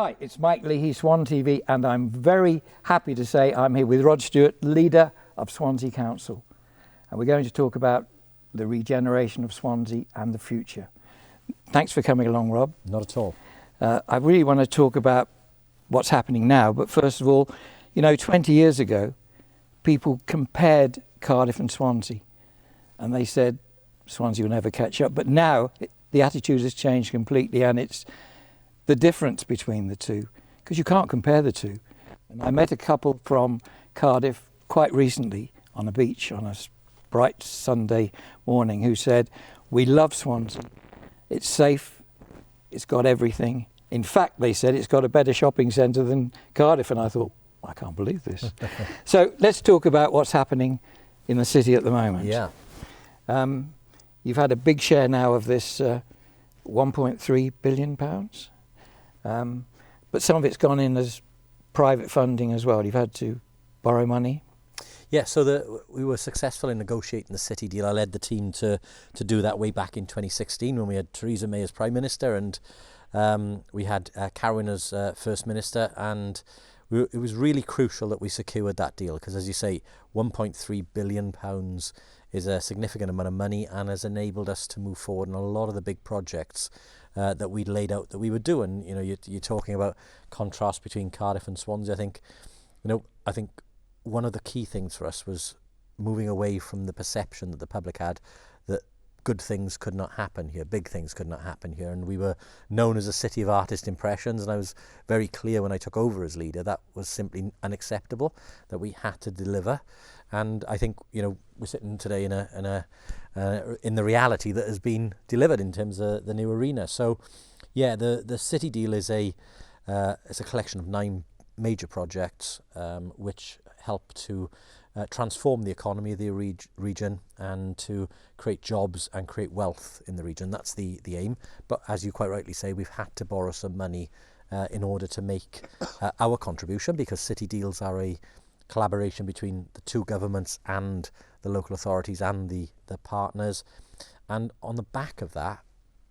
Hi, it's Mike Leahy, Swan TV, and I'm very happy to say I'm here with Rod Stewart, leader of Swansea Council. And we're going to talk about the regeneration of Swansea and the future. Thanks for coming along, Rob. Not at all. I really want to talk about what's happening now, but first of all, 20 years ago, people compared Cardiff and Swansea, and they said Swansea will never catch up. But now the attitude has changed completely, and it's the difference between the two, because you can't compare the two. And I met a couple from Cardiff quite recently on a beach on a bright Sunday morning who said, we love Swansea. It's safe. It's got everything. In fact, they said it's got a better shopping centre than Cardiff. And I thought, I can't believe this. So let's talk about what's happening in the city at the moment. Yeah. You've had a big share now of this £1.3 billion. But some of it's gone in as private funding as well. You've had to borrow money. Yeah, so we were successful in negotiating the city deal. I led the team to do that way back in 2016 when we had Theresa May as Prime Minister and we had Carwyn as First Minister, and it was really crucial that we secured that deal because, as you say, £1.3 billion is a significant amount of money and has enabled us to move forward in a lot of the big projects that we'd laid out that we would do. And you're talking about contrast between Cardiff and Swansea. I think one of the key things for us was moving away from the perception that the public had that good things could not happen here, big things could not happen here. And we were known as a city of artist impressions, and I was very clear when I took over as leader that was simply unacceptable, that we had to deliver. And I think we're sitting today in the reality that has been delivered in terms of the new arena. So yeah, the city deal is it's a collection of 9 major projects which help to transform the economy of the region and to create jobs and create wealth in the region. That's the aim. But as you quite rightly say, we've had to borrow some money in order to make our contribution, because city deals are a collaboration between the two governments and the local authorities and the partners. And on the back of that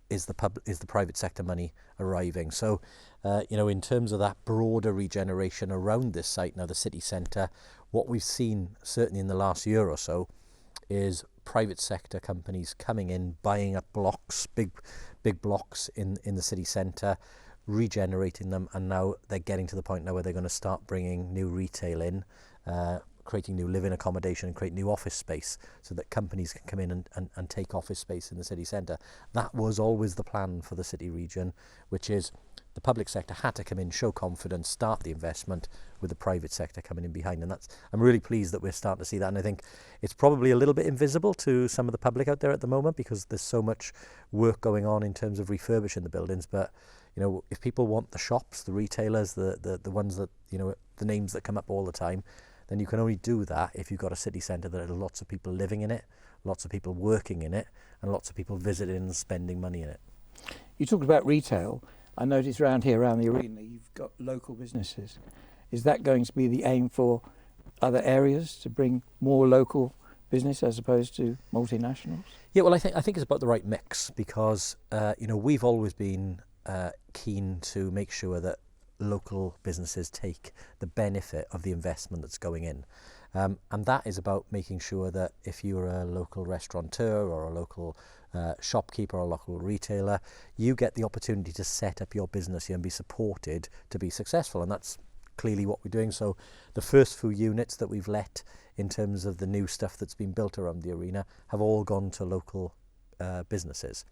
is the private sector money arriving. So, in terms of that broader regeneration around this site now, the city centre, what we've seen certainly in the last year or so is private sector companies coming in, buying up blocks, big blocks in the city centre, regenerating them, and now they're getting to the point now where they're going to start bringing new retail in, creating new living accommodation and create new office space so that companies can come in and take office space in the city centre. That was always the plan for the city region, which is the public sector had to come in, show confidence, start the investment with the private sector coming in behind. And I'm really pleased that we're starting to see that. And I think it's probably a little bit invisible to some of the public out there at the moment because there's so much work going on in terms of refurbishing the buildings. But if people want the shops, the retailers, the ones that, the names that come up all the time, then you can only do that if you've got a city centre that has lots of people living in it, lots of people working in it, and lots of people visiting and spending money in it. You talked about retail. I noticed around here, around the arena, you've got local businesses. Is that going to be the aim for other areas, to bring more local business as opposed to multinationals? Yeah, well, I think it's about the right mix because, we've always been keen to make sure that local businesses take the benefit of the investment that's going in. And that is about making sure that if you're a local restaurateur or a local shopkeeper or a local retailer, you get the opportunity to set up your business here and be supported to be successful. And that's clearly what we're doing. So the first few units that we've let in terms of the new stuff that's been built around the arena have all gone to local businesses.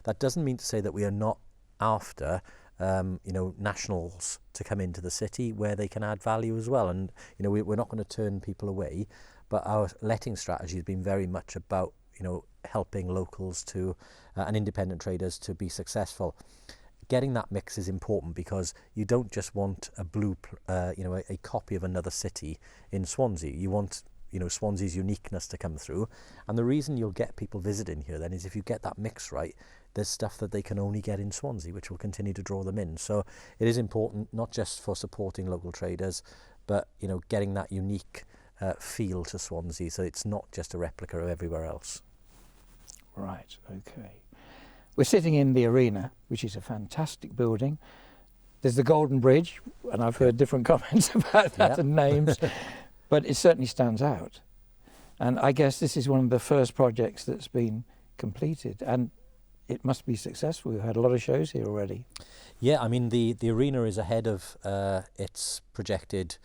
That doesn't mean to say that we are not after nationals to come into the city where they can add value as well. And, we're not going to turn people away, but our letting strategy has been very much about, helping locals to and independent traders to be successful. Getting that mix is important because you don't just want a copy of another city in Swansea. You want, Swansea's uniqueness to come through. And the reason you'll get people visiting here then is if you get that mix right, there's stuff that they can only get in Swansea, which will continue to draw them in. So it is important, not just for supporting local traders, but, getting that unique feel to Swansea, so it's not just a replica of everywhere else. Right, okay. We're sitting in the arena, which is a fantastic building. There's the Golden Bridge, and I've heard different comments about that and names, but it certainly stands out. And I guess this is one of the first projects that's been completed, and it must be successful. We've had a lot of shows here already. Yeah, I mean, the arena is ahead of its projected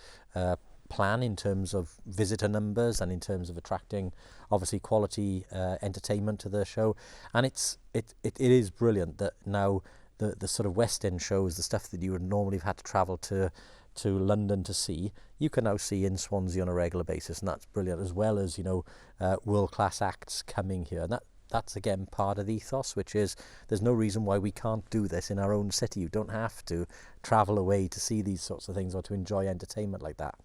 plan in terms of visitor numbers and in terms of attracting, obviously, quality entertainment to the show. And it is brilliant that now the sort of West End shows, the stuff that you would normally have had to travel to London to see, you can now see in Swansea on a regular basis, and that's brilliant, as well as, you know, world-class acts coming here. And that's again part of the ethos, which is there's no reason why we can't do this in our own city. You don't have to travel away to see these sorts of things or to enjoy entertainment like that.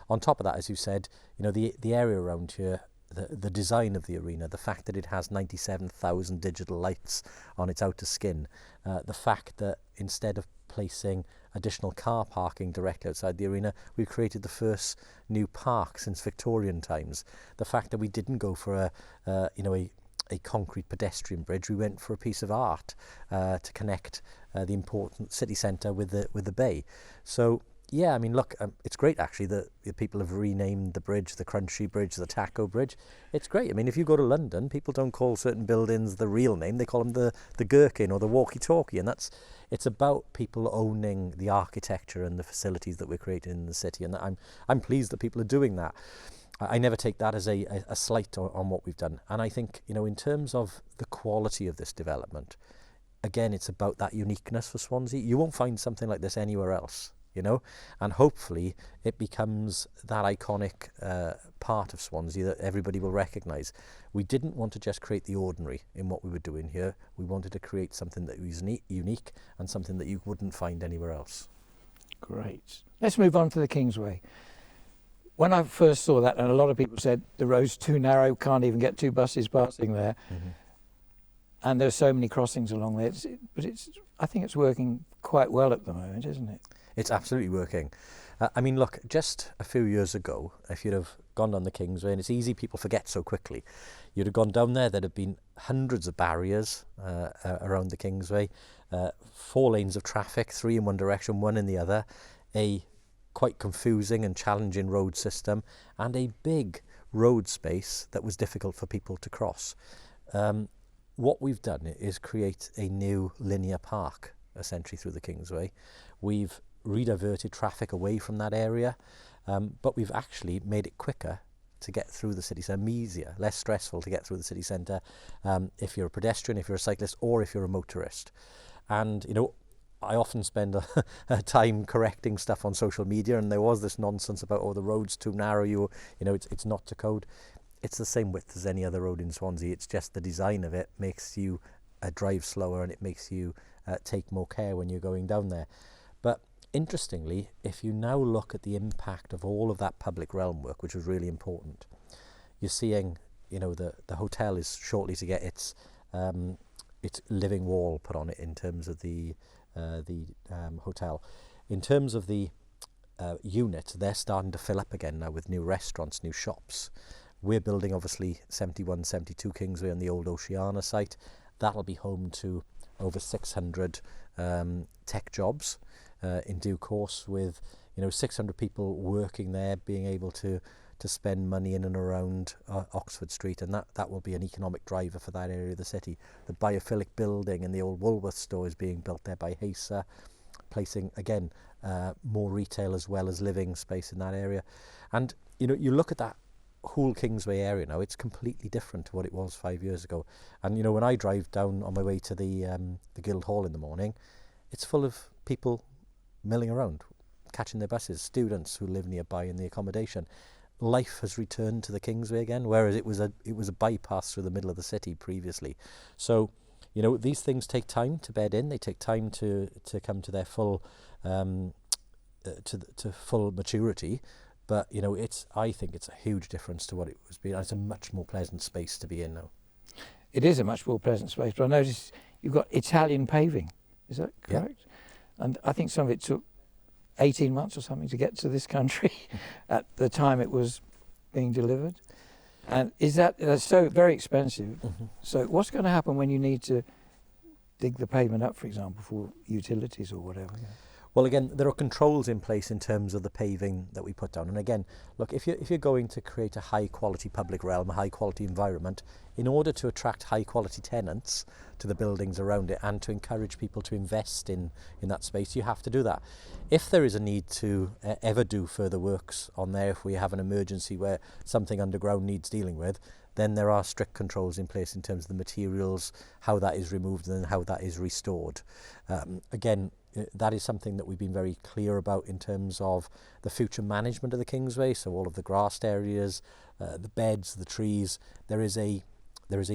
On top of that, as you said, you know, the area around here, the design of the arena, the fact that it has 97,000 digital lights on its outer skin, the fact that instead of placing additional car parking directly outside the arena, we created the first new park since Victorian times. The fact that we didn't go for a concrete pedestrian bridge, we went for a piece of art to connect the important city centre with the bay. So yeah, I mean, look, it's great actually that people have renamed the bridge, the Crunchy Bridge, the Taco Bridge. It's great. I mean, if you go to London, people don't call certain buildings the real name; they call them the Gherkin or the Walkie-Talkie, and it's about people owning the architecture and the facilities that we're creating in the city, and I'm pleased that people are doing that. I never take that as a slight on what we've done. And I think, you know, in terms of the quality of this development, again, it's about that uniqueness for Swansea. You won't find something like this anywhere else, you know, and hopefully it becomes that iconic part of Swansea that everybody will recognise. We didn't want to just create the ordinary in what we were doing here. We wanted to create something that was unique and something that you wouldn't find anywhere else. Great. Let's move on to the Kingsway. When I first saw that, and a lot of people said the road's too narrow, can't even get two buses passing there, and there's so many crossings along there. I think it's working quite well at the moment, isn't it? It's absolutely working. I mean, look, just a few years ago, if you'd have gone down the Kingsway, and it's easy, people forget so quickly, you'd have gone down there, there'd have been hundreds of barriers around the Kingsway, 4 lanes of traffic, 3 in one direction, 1 in the other, a quite confusing and challenging road system, and a big road space that was difficult for people to cross. What we've done is create a new linear park, essentially, through the Kingsway. We've rediverted traffic away from that area, but we've actually made it quicker to get through the city centre, easier, less stressful to get through the city centre if you're a pedestrian, if you're a cyclist, or if you're a motorist. And, you know, I often spend a time correcting stuff on social media, and there was this nonsense about, oh, the road's too narrow, you know, it's not to code. It's the same width as any other road in Swansea. It's just the design of it makes you drive slower, and it makes you take more care when you're going down there. But interestingly, if you now look at the impact of all of that public realm work, which was really important, you're seeing, you know, the hotel is shortly to get its living wall put on it in terms of the hotel. In terms of the unit, they're starting to fill up again now with new restaurants, new shops. We're building, obviously, 71, 72 Kingsway on the old Oceana site. That'll be home to over 600 tech jobs in due course, with, you know, 600 people working there, being able to spend money in and around Oxford Street, and that will be an economic driver for that area of the city. The biophilic building and the old Woolworths store is being built there by HASA, placing, again, more retail as well as living space in that area. And, you know, you look at that whole Kingsway area now, it's completely different to what it was 5 years ago. And, you know, when I drive down on my way to the Guildhall in the morning, it's full of people milling around, catching their buses, students who live nearby in the accommodation. Life has returned to the Kingsway again, whereas it was a bypass through the middle of the city previously. So, you know, these things take time to bed in. They take time to come to their full to full maturity. But, you know, I think it's a huge difference to what it was being. It's a much more pleasant space to be in now. It is a much more pleasant space, but I noticed you've got Italian paving. Is that correct? Yeah. And I think some of it took 18 months or something to get to this country at the time it was being delivered. And that's so very expensive. So what's going to happen when you need to dig the pavement up, for example, for utilities or whatever? Well, again, there are controls in place in terms of the paving that we put down. And again, look, if you're going to create a high-quality public realm, a high-quality environment, in order to attract high-quality tenants to the buildings around it and to encourage people to invest in that space, you have to do that. If there is a need to ever do further works on there, if we have an emergency where something underground needs dealing with, then there are strict controls in place in terms of the materials, how that is removed and how that is restored. Again, that is something that we've been very clear about in terms of the future management of the Kingsway. So all of the grassed areas, the beds, the trees, there is a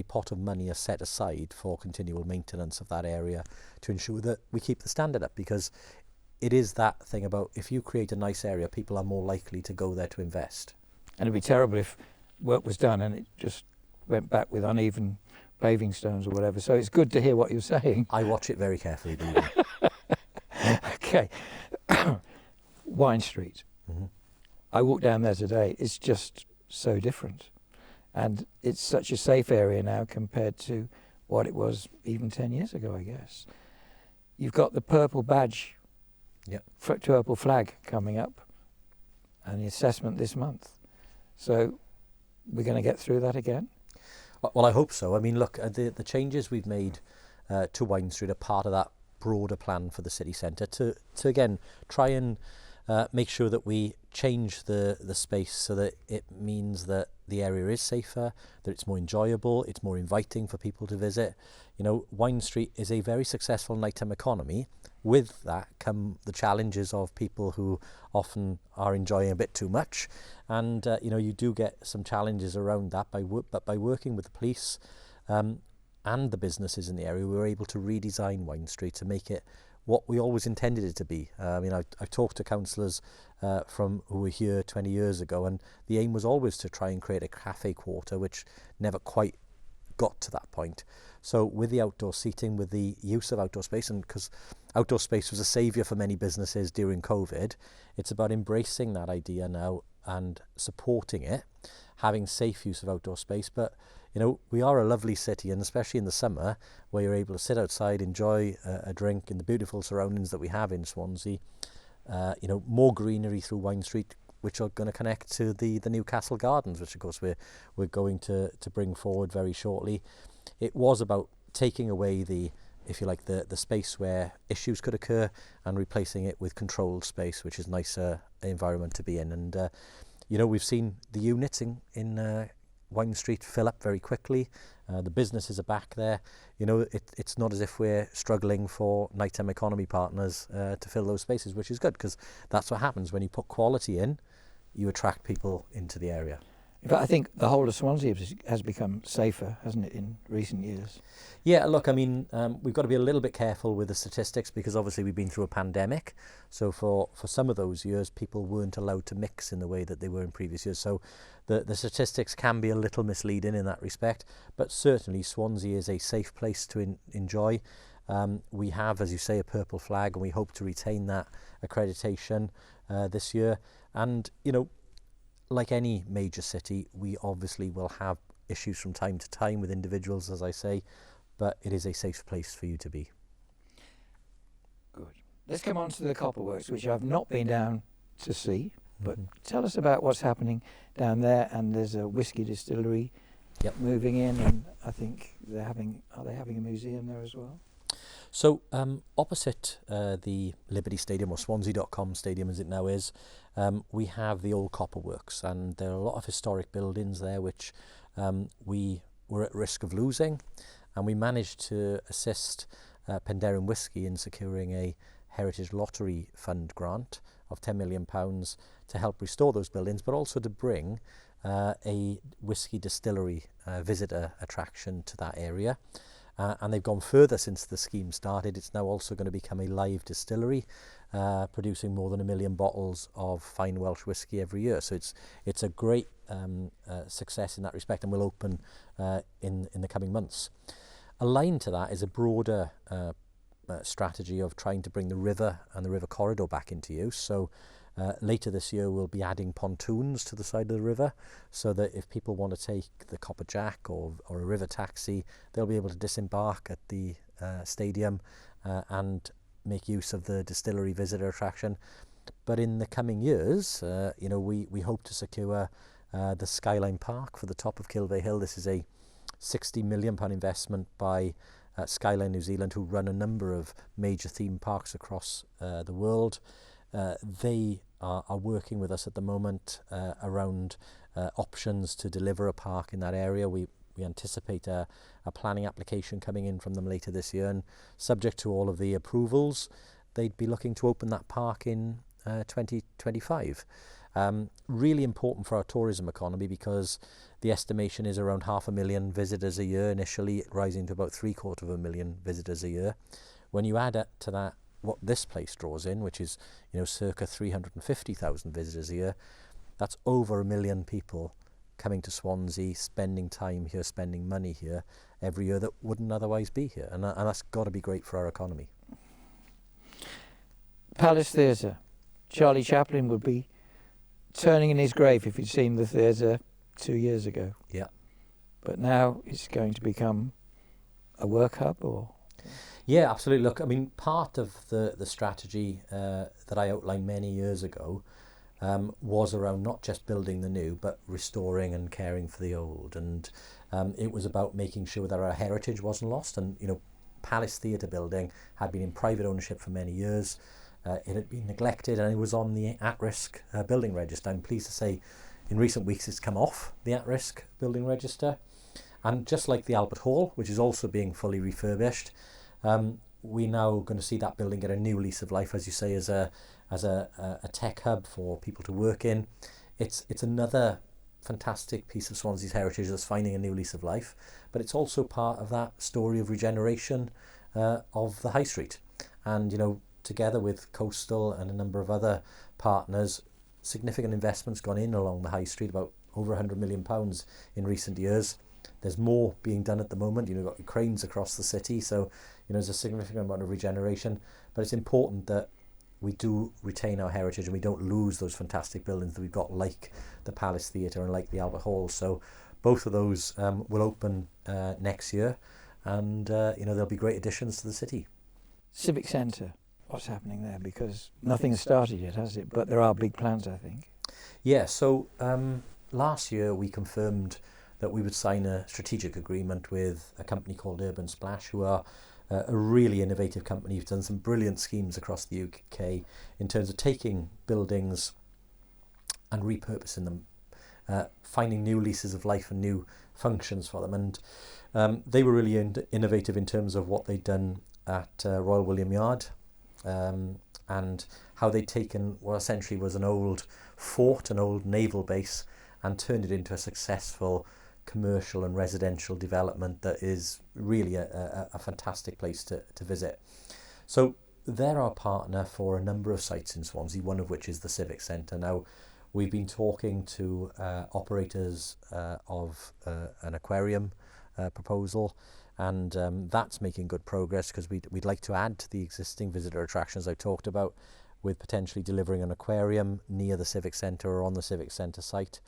pot of money set aside for continual maintenance of that area to ensure that we keep the standard up, because it is that thing about, if you create a nice area, people are more likely to go there to invest. And it'd be terrible if work was done and it just went back with uneven paving stones or whatever. So it's good to hear what you're saying. I watch it very carefully, believe me. Okay. Wine Street. Mm-hmm. I walked down there today. It's just so different. And it's such a safe area now compared to what it was even 10 years ago, I guess. You've got the purple badge, Yep. purple flag coming up, and the assessment this month. So we're going to get through that again? Well, I hope so. I mean, look, the changes we've made to Wine Street are part of that broader plan for the city centre to again, try and make sure that we change the space so that it means that the area is safer, that it's more enjoyable, it's more inviting for people to visit. You know, Wine Street is a very successful nighttime economy. With that come the challenges of people who often are enjoying a bit too much, and you know, you do get some challenges around that. But by working with the police and the businesses in the area, we were able to redesign Wine Street to make it what we always intended it to be. I mean, I've talked to councillors from who were here 20 years ago, and the aim was always to try and create a cafe quarter, which never quite got to that point. So with the outdoor seating, with the use of outdoor space, and because outdoor space was a saviour for many businesses during COVID, it's about embracing that idea now and supporting it, having safe use of outdoor space. But you know, we are a lovely city, and especially in the summer, where you're able to sit outside, enjoy a drink in the beautiful surroundings that we have in Swansea. You know, more greenery through Wine Street, which are going to connect to the new Castle Gardens, which of course we're going to bring forward very shortly. It was about taking away the space where issues could occur and replacing it with controlled space, which is nicer environment to be in. And you know, we've seen the units in Wine Street fill up very quickly. The businesses are back there. You know, it's not as if we're struggling for nighttime economy partners to fill those spaces, which is good, because that's what happens when you put quality in. You attract people into the area. In fact, I think the whole of Swansea has become safer, hasn't it, in recent years? Yeah, look, I mean, we've got to be a little bit careful with the statistics, because obviously we've been through a pandemic. So for some of those years, people weren't allowed to mix in the way that they were in previous years. So the statistics can be a little misleading in that respect. But certainly Swansea is a safe place to enjoy. We have, as you say, a purple flag, and we hope to retain that accreditation this year. And, you know, like any major city, we obviously will have issues from time to time with individuals, as I say, but it is a safe place for you to be. Good. Let's come on to the copperworks, which I've not been down to see, but tell us about what's happening down there. And there's a whiskey distillery moving in, and I think are they having a museum there as well? So opposite the Liberty Stadium, or Swansea.com Stadium as it now is, we have the old copperworks, and there are a lot of historic buildings there which we were at risk of losing, and we managed to assist Penderyn Whisky in securing a Heritage Lottery Fund grant of £10 million to help restore those buildings, but also to bring a whisky distillery visitor attraction to that area. And they've gone further since the scheme started. It's now also going to become a live distillery, producing more than 1 million bottles of fine Welsh whisky every year. So it's a great success in that respect, and will open in the coming months. Aligned to that is a broader strategy of trying to bring the river and the river corridor back into use. So later this year we'll be adding pontoons to the side of the river, so that if people want to take the Copper Jack or a river taxi, they'll be able to disembark at the stadium and make use of the distillery visitor attraction. But in the coming years, we hope to secure the Skyline Park for the top of Cllr Hill. This is a £60 million investment by Skyline New Zealand, who run a number of major theme parks across the world. They are working with us at the moment around options to deliver a park in that area. We anticipate a planning application coming in from them later this year, and subject to all of the approvals, they'd be looking to open that park in 2025. Really important for our tourism economy, because the estimation is around 500,000 visitors a year initially, rising to about 750,000 visitors a year. When you add to that what this place draws in, which is circa 350,000 visitors a year, that's over 1 million people coming to Swansea, spending time here, spending money here every year that wouldn't otherwise be here, and that's got to be great for our economy. Palace Theatre. Charlie Chaplin would be turning in his grave if he'd seen the theatre 2 years ago. Yeah. But now it's going to become a work hub, or? Yeah, absolutely. Look, I mean, part of the strategy that I outlined many years ago was around not just building the new, but restoring and caring for the old. And it was about making sure that our heritage wasn't lost. And, Palace Theatre building had been in private ownership for many years. It had been neglected, and it was on the at-risk building register. I'm pleased to say in recent weeks it's come off the at-risk building register. And just like the Albert Hall, which is also being fully refurbished, we're now going to see that building get a new lease of life, as you say, as a tech hub for people to work in. It's another fantastic piece of Swansea's heritage that's finding a new lease of life, but it's also part of that story of regeneration of the high street. And together with Coastal and a number of other partners, significant investments gone in along the high street, about over £100 million in recent years. There's more being done at the moment. You've got cranes across the city, so there's a significant amount of regeneration. But it's important that we do retain our heritage and we don't lose those fantastic buildings that we've got, like the Palace Theatre and like the Albert Hall. So both of those will open next year, and there'll be great additions to the city. Civic Centre, what's happening there? Because nothing's started yet, has it? But there are big plans, I think. Yeah, so last year we confirmed that we would sign a strategic agreement with a company called Urban Splash, who are a really innovative company who've done some brilliant schemes across the UK in terms of taking buildings and repurposing them, finding new leases of life and new functions for them. And they were really innovative in terms of what they'd done at Royal William Yard, and how they'd taken what essentially was an old fort, an old naval base, and turned it into a successful commercial and residential development that is really a fantastic place to visit. So they're our partner for a number of sites in Swansea, one of which is the Civic Centre. Now, we've been talking to operators of an aquarium proposal, and that's making good progress, because we'd like to add to the existing visitor attractions I talked about, with potentially delivering an aquarium near the Civic Centre or on the Civic Centre site.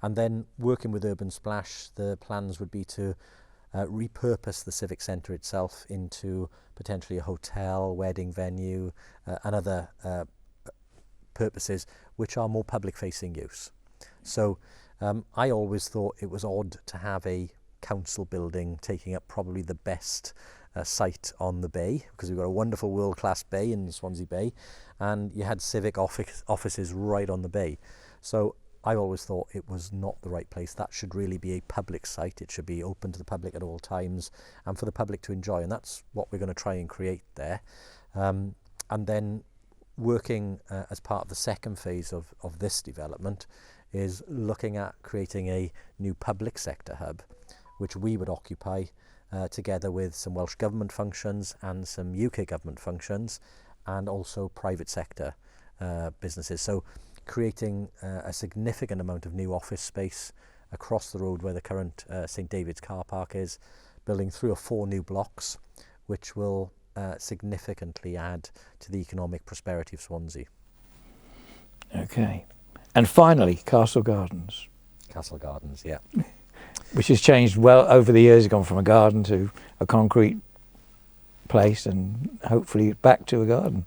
And then working with Urban Splash, the plans would be to repurpose the Civic Centre itself into potentially a hotel, wedding venue, and other purposes which are more public-facing use. So I always thought it was odd to have a council building taking up probably the best site on the bay, because we've got a wonderful world-class bay in Swansea Bay, and you had civic offices right on the bay. So I always thought it was not the right place. That should really be a public site. It should be open to the public at all times and for the public to enjoy. And that's what we're going to try and create there. And then working as part of the second phase of this development is looking at creating a new public sector hub, which we would occupy together with some Welsh Government functions and some UK Government functions, and also private sector businesses. So creating a significant amount of new office space across the road where the current St David's car park is, building 3 or 4 new blocks, which will significantly add to the economic prosperity of Swansea. Okay. And finally, Castle Gardens. Castle Gardens, yeah. Which has changed well over the years. It's gone from a garden to a concrete place and hopefully back to a garden.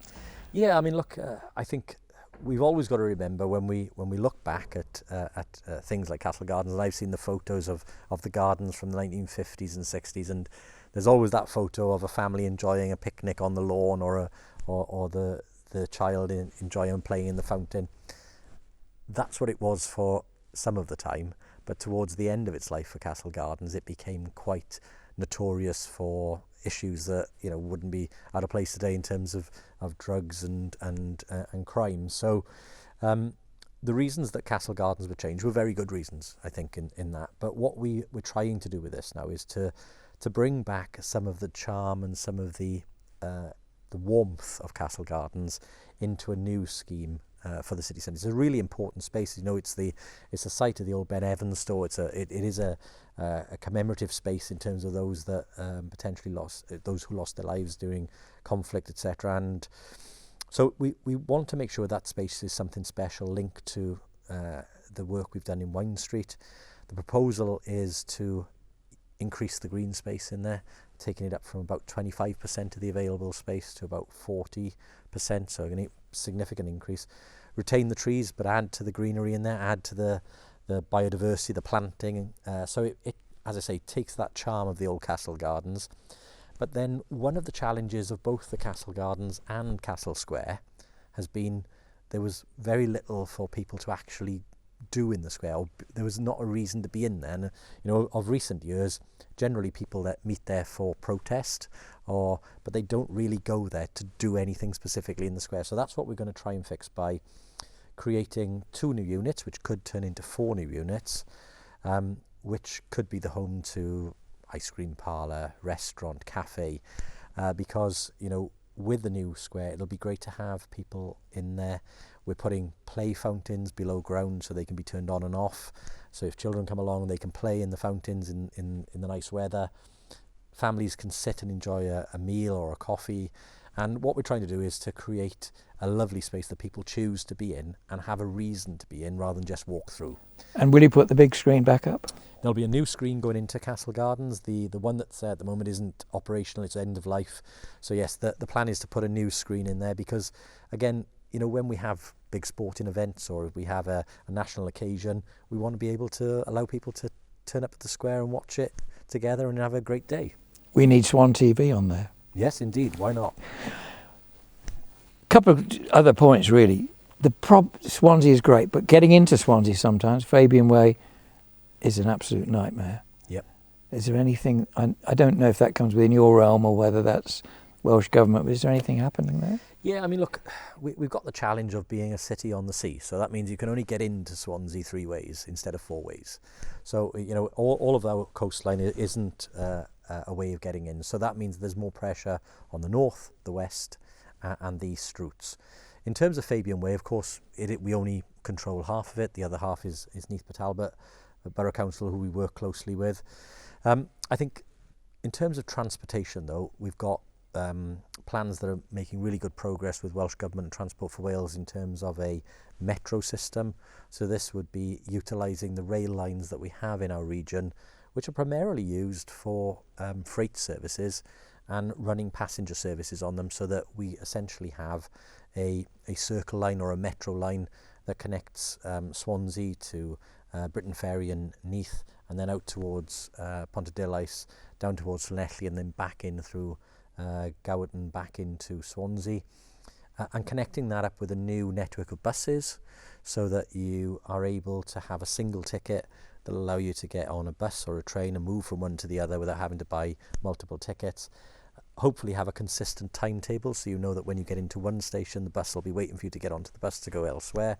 Yeah, I mean, look, I think we've always got to remember when we look back at things like Castle Gardens, and I've seen the photos of the gardens from the 1950s and 60s, and there's always that photo of a family enjoying a picnic on the lawn, or the child enjoying playing in the fountain. That's what it was for some of the time, but towards the end of its life for Castle Gardens, it became quite notorious for issues that wouldn't be out of place today in terms of drugs and crime. So the reasons that Castle Gardens were changed were very good reasons, I think, in that. But what we're trying to do with this now is to bring back some of the charm and some of the warmth of Castle Gardens into a new scheme for the city centre. It's a really important space. It's the site of the old Ben Evans store. It is a commemorative space in terms of those that potentially those who lost their lives during conflict, etc. And so we want to make sure that space is something special linked to the work we've done in Wine Street. The proposal is to increase the green space in there, taking it up from about 25% of the available space to about 40%, so a significant increase. Retain the trees, but add to the greenery in there, add to the biodiversity, the planting. So it, as I say, takes that charm of the old Castle Gardens. But then one of the challenges of both the Castle Gardens and Castle Square has been there was very little for people to actually do in the square, or there was not a reason to be in there. And of recent years, generally people that meet there for protest, but they don't really go there to do anything specifically in the square. So that's what we're going to try and fix by creating 2 new units, which could turn into 4 new units, which could be the home to ice cream parlour, restaurant, cafe, because with the new square it'll be great to have people in there. We're putting play fountains below ground so they can be turned on and off. So if children come along, they can play in the fountains in the nice weather. Families can sit and enjoy a meal or a coffee. And what we're trying to do is to create a lovely space that people choose to be in and have a reason to be in rather than just walk through. And will you put the big screen back up? There'll be a new screen going into Castle Gardens. The one that's at the moment isn't operational, it's end of life. So yes, the plan is to put a new screen in there because, again, when we have big sporting events or if we have a national occasion, we want to be able to allow people to turn up at the square and watch it together and have a great day. We need Swan TV on there. Yes, indeed. Why not? Couple of other points, really. Swansea is great, but getting into Swansea sometimes, Fabian Way, is an absolute nightmare. Yep. Is there anything, I don't know if that comes within your realm or whether that's Welsh Government, but is there anything happening there? Yeah, I mean, look, we've got the challenge of being a city on the sea, so that means you can only get into Swansea 3 ways instead of 4 ways. So, all of our coastline isn't a way of getting in, so that means there's more pressure on the north, the west, and the east routes. In terms of Fabian Way, of course, we only control half of it. The other half is Neath Talbot, the Borough Council, who we work closely with. I think in terms of transportation, though, we've got plans that are making really good progress with Welsh Government and Transport for Wales in terms of a metro system. So this would be utilising the rail lines that we have in our region, which are primarily used for freight services and running passenger services on them, so that we essentially have a circle line or a metro line that connects Swansea to Britain Ferry and Neath, and then out towards Pontarddulais, down towards Llanelli, and then back in through Gowerton back into Swansea, and connecting that up with a new network of buses so that you are able to have a single ticket that will allow you to get on a bus or a train and move from one to the other without having to buy multiple tickets. Hopefully have a consistent timetable so you know that when you get into one station the bus will be waiting for you to get onto the bus to go elsewhere.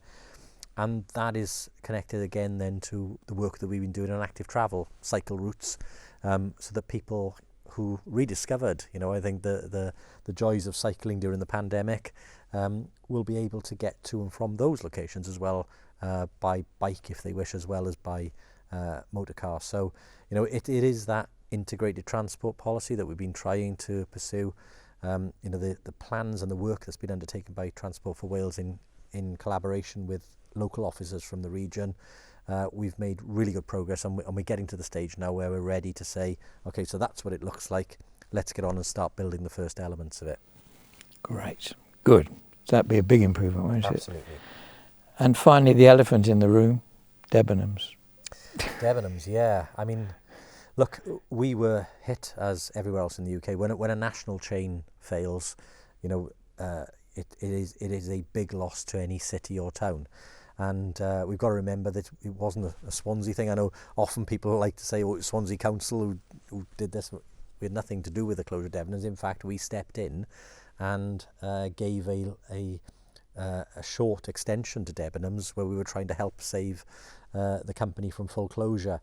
And that is connected again then to the work that we've been doing on active travel, cycle routes, so that people who rediscovered, I think the joys of cycling during the pandemic, will be able to get to and from those locations as well, by bike if they wish, as well as by motor car. So, it is that integrated transport policy that we've been trying to pursue. The plans and the work that's been undertaken by Transport for Wales in collaboration with local officers from the region. We've made really good progress, and we're getting to the stage now where we're ready to say, okay, so that's what it looks like. let's get on and start building the first elements of it. Great. Good. That'd be a big improvement, won't it? Absolutely. And finally, the elephant in the room, Debenhams. Debenhams, yeah. I mean, look, we were hit as everywhere else in the UK. When a national chain fails, you know, it is a big loss to any city or town. And we've got to remember that it wasn't a Swansea thing. I know often people like to say, oh, it was Swansea Council who did this. We had nothing to do with the closure of Debenhams. In fact, we stepped in and gave a short extension to Debenhams where we were trying to help save the company from full closure.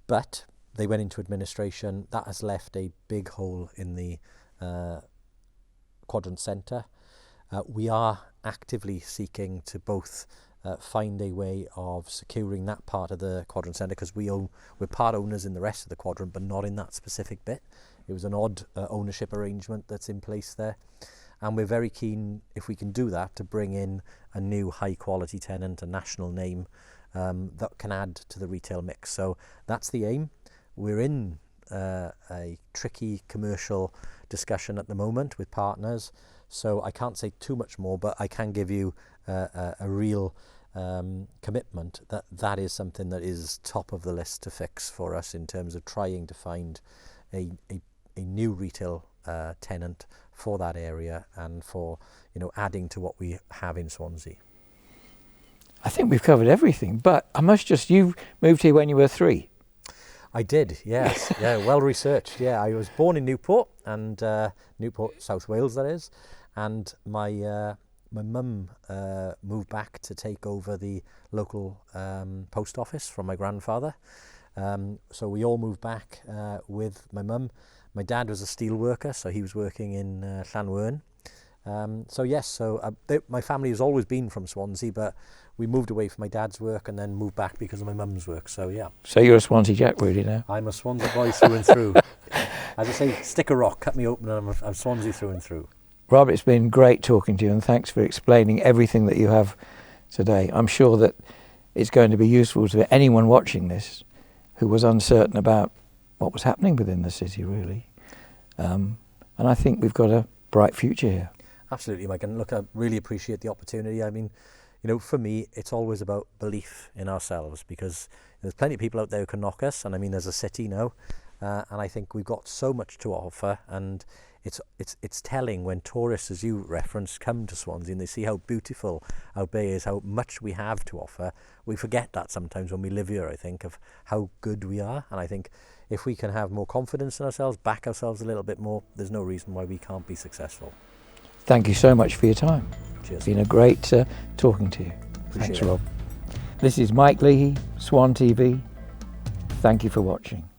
But they went into administration. That has left a big hole in the Quadrant Centre. We are actively seeking to both find a way of securing that part of the Quadrant Centre, because we're part owners in the rest of the quadrant, but not in that specific bit. It was an odd ownership arrangement that's in place there. And we're very keen, if we can do that, to bring in a new high-quality tenant, a national name that can add to the retail mix. So that's the aim. We're in a tricky commercial discussion at the moment with partners, so I can't say too much more, but I can give you a real commitment that that is something that is top of the list to fix for us in terms of trying to find a new retail tenant for that area and for, you know, adding to what we have in Swansea. I think we've covered everything, but you moved here when you were 3. I did, yes. Yeah, well researched. Yeah, I was born in Newport, and Newport, South Wales, that is. And my mum moved back to take over the local post office from my grandfather. So we all moved back with my mum. My dad was a steel worker, so he was working in Llanwern. My family has always been from Swansea, but we moved away from my dad's work and then moved back because of my mum's work. So yeah. So you're a Swansea Jack really now? I'm a Swansea boy through and through. As I say, stick a rock, cut me open, and I'm Swansea through and through. Rob, it's been great talking to you, and thanks for explaining everything that you have today. I'm sure that it's going to be useful to anyone watching this who was uncertain about what was happening within the city, really. And I think we've got a bright future here. Absolutely, Mike. And look, I really appreciate the opportunity. I mean, you know, for me, it's always about belief in ourselves, because there's plenty of people out there who can knock us. And I mean, there's a city now. And I think we've got so much to offer. And it's telling when tourists, as you referenced, come to Swansea and they see how beautiful our bay is, how much we have to offer. We forget that sometimes when we live here, I think, of how good we are. And I think if we can have more confidence in ourselves, back ourselves a little bit more, there's no reason why we can't be successful. Thank you so much for your time. Cheers. It's been a great talking to you. Thanks, Rob. This is Mike Leahy, Swan TV. Thank you for watching.